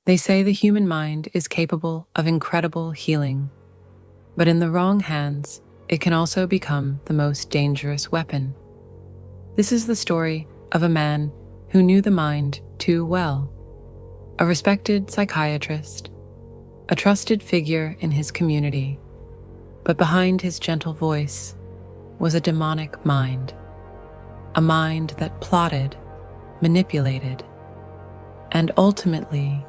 They say the human mind is capable of incredible healing, but in the wrong hands, it can also become the most dangerous weapon. This is the story of a man who knew the mind too well, a respected psychiatrist, a trusted figure in his community, but behind his gentle voice was a demonic mind, a mind that plotted, manipulated, and ultimately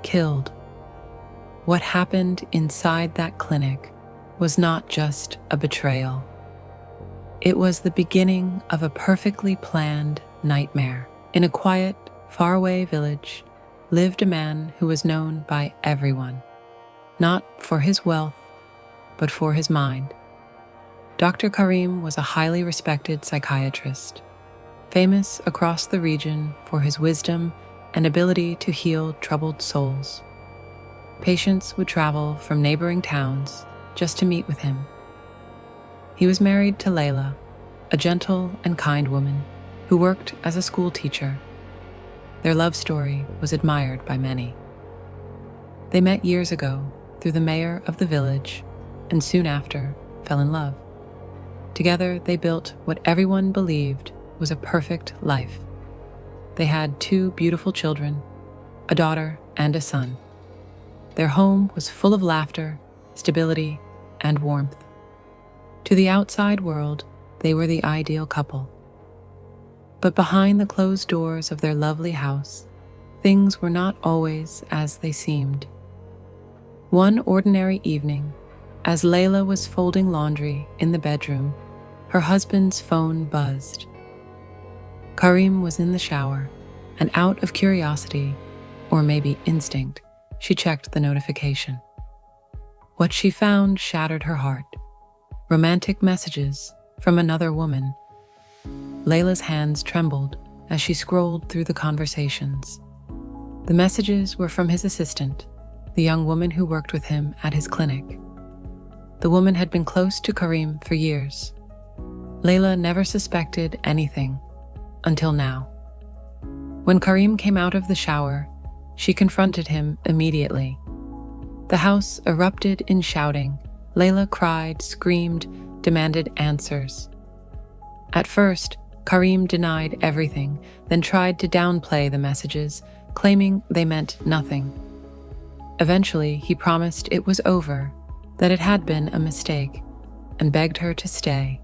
killed. What happened inside that clinic was not just a betrayal. It was the beginning of a perfectly planned nightmare. In a quiet, faraway village lived a man who was known by everyone, not for his wealth, but for his mind. Dr. Karim was a highly respected psychiatrist, famous across the region for his wisdom and ability to heal troubled souls. Patients would travel from neighboring towns just to meet with him. He was married to Layla, a gentle and kind woman who worked as a school teacher. Their love story was admired by many. They met years ago through the mayor of the village and soon after fell in love. Together they built what everyone believed was a perfect life. They had 2 beautiful children, a daughter and a son. Their home was full of laughter, stability, and warmth. To the outside world, they were the ideal couple. But behind the closed doors of their lovely house, things were not always as they seemed. One ordinary evening, as Layla was folding laundry in the bedroom, her husband's phone buzzed. Karim was in the shower, and out of curiosity, or maybe instinct, she checked the notification. What she found shattered her heart. Romantic messages from another woman. Layla's hands trembled as she scrolled through the conversations. The messages were from his assistant, the young woman who worked with him at his clinic. The woman had been close to Karim for years. Layla never suspected anything until now. When Karim came out of the shower, she confronted him immediately. The house erupted in shouting. Layla cried, screamed, demanded answers. At first, Karim denied everything, then tried to downplay the messages, claiming they meant nothing. Eventually, he promised it was over, that it had been a mistake, and begged her to stay.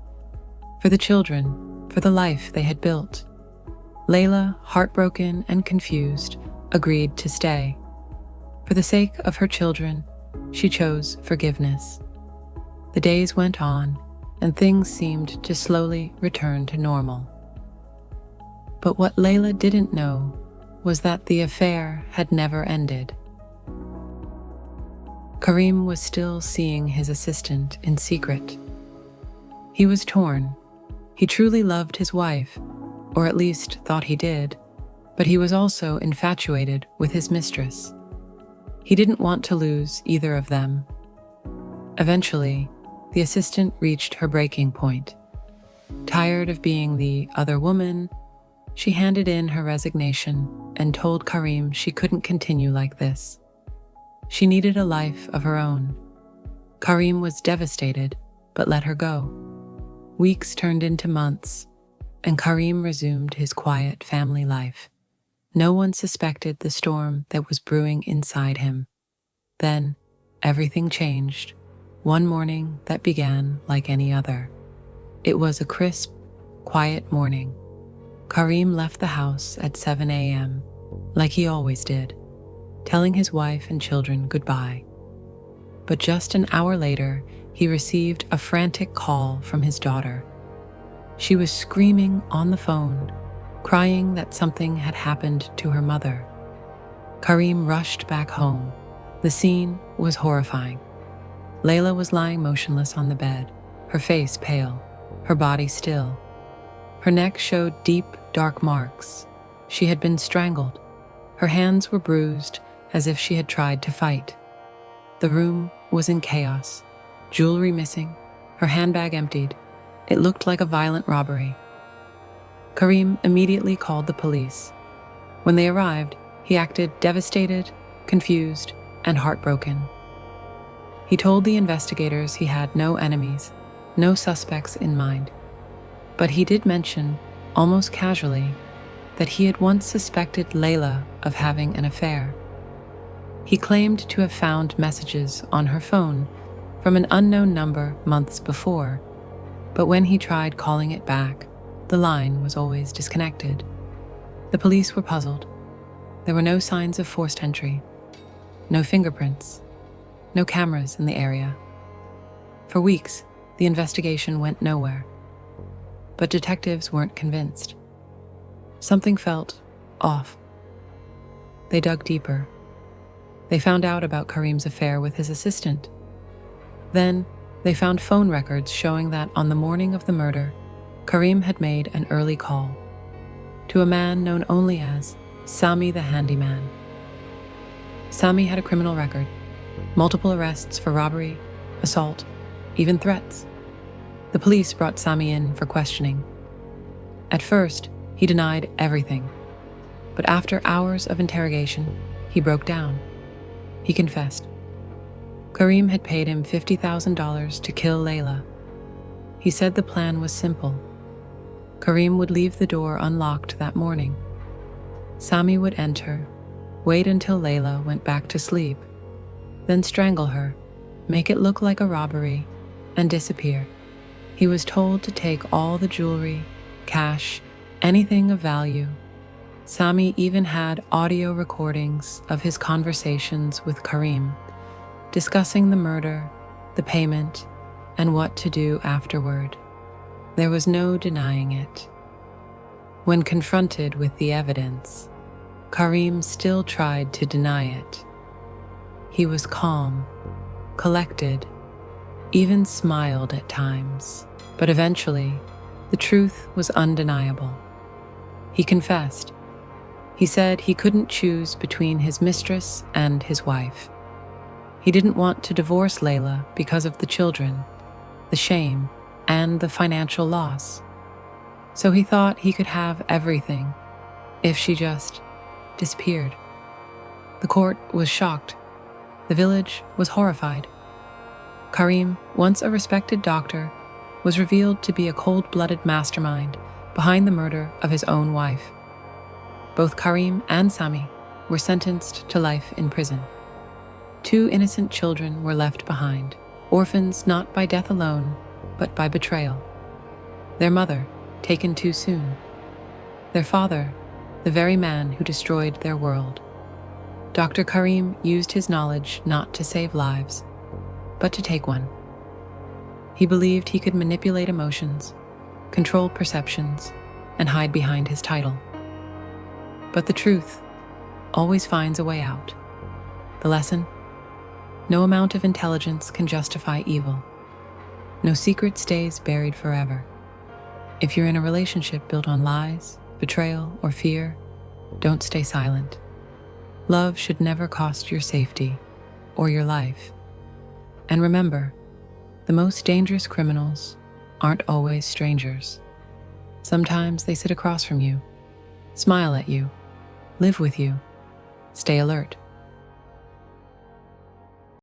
For the children, for the life they had built. Layla, heartbroken and confused, agreed to stay. For the sake of her children, she chose forgiveness. The days went on, and things seemed to slowly return to normal. But what Layla didn't know was that the affair had never ended. Karim was still seeing his assistant in secret. He was torn. He truly loved his wife, or at least thought he did, but he was also infatuated with his mistress. He didn't want to lose either of them. Eventually, the assistant reached her breaking point. Tired of being the other woman, she handed in her resignation and told Karim she couldn't continue like this. She needed a life of her own. Karim was devastated, but let her go. Weeks turned into months, and Karim resumed his quiet family life. No one suspected the storm that was brewing inside him. Then, everything changed. One morning that began like any other. It was a crisp, quiet morning. Karim left the house at 7 a.m., like he always did, telling his wife and children goodbye. But just an hour later, he received a frantic call from his daughter. She was screaming on the phone, crying that something had happened to her mother. Karim rushed back home. The scene was horrifying. Layla was lying motionless on the bed, her face pale, her body still. Her neck showed deep, dark marks. She had been strangled. Her hands were bruised, as if she had tried to fight. The room was in chaos. Jewelry missing, her handbag emptied. It looked like a violent robbery. Karim immediately called the police. When they arrived, he acted devastated confused, and heartbroken. He told the investigators he had no enemies, no suspects in mind, but he did mention, almost casually, that he had once suspected Layla of having an affair. He claimed to have found messages on her phone from an unknown number months before, but when he tried calling it back, the line was always disconnected. The police were puzzled. There were no signs of forced entry, no fingerprints, no cameras in the area. For weeks, the investigation went nowhere. But detectives weren't convinced. Something felt off. They dug deeper. They found out about Karim's affair with his assistant. Then, they found phone records showing that on the morning of the murder, Karim had made an early call to a man known only as Sami the Handyman. Sami had a criminal record, multiple arrests for robbery, assault, even threats. The police brought Sami in for questioning. At first, he denied everything, but after hours of interrogation, he broke down. He confessed. Karim had paid him $50,000 to kill Layla. He said the plan was simple. Karim would leave the door unlocked that morning. Sami would enter, wait until Layla went back to sleep, then strangle her, make it look like a robbery, and disappear. He was told to take all the jewelry, cash, anything of value. Sami even had audio recordings of his conversations with Karim, discussing the murder, the payment, and what to do afterward. There was no denying it. When confronted with the evidence, Karim still tried to deny it. He was calm, collected, even smiled at times, but eventually, the truth was undeniable. He confessed. He said he couldn't choose between his mistress and his wife. He didn't want to divorce Layla because of the children, the shame, and the financial loss. So he thought he could have everything if she just disappeared. The court was shocked. The village was horrified. Karim, once a respected doctor, was revealed to be a cold-blooded mastermind behind the murder of his own wife. Both Karim and Sami were sentenced to life in prison. 2 innocent children were left behind, orphans not by death alone, but by betrayal. Their mother, taken too soon. Their father, the very man who destroyed their world. Dr. Karim used his knowledge not to save lives, but to take one. He believed he could manipulate emotions, control perceptions, and hide behind his title. But the truth always finds a way out. The lesson? No amount of intelligence can justify evil. No secret stays buried forever. If you're in a relationship built on lies, betrayal, or fear, don't stay silent. Love should never cost your safety or your life. And remember, the most dangerous criminals aren't always strangers. Sometimes they sit across from you, smile at you, live with you. Stay alert.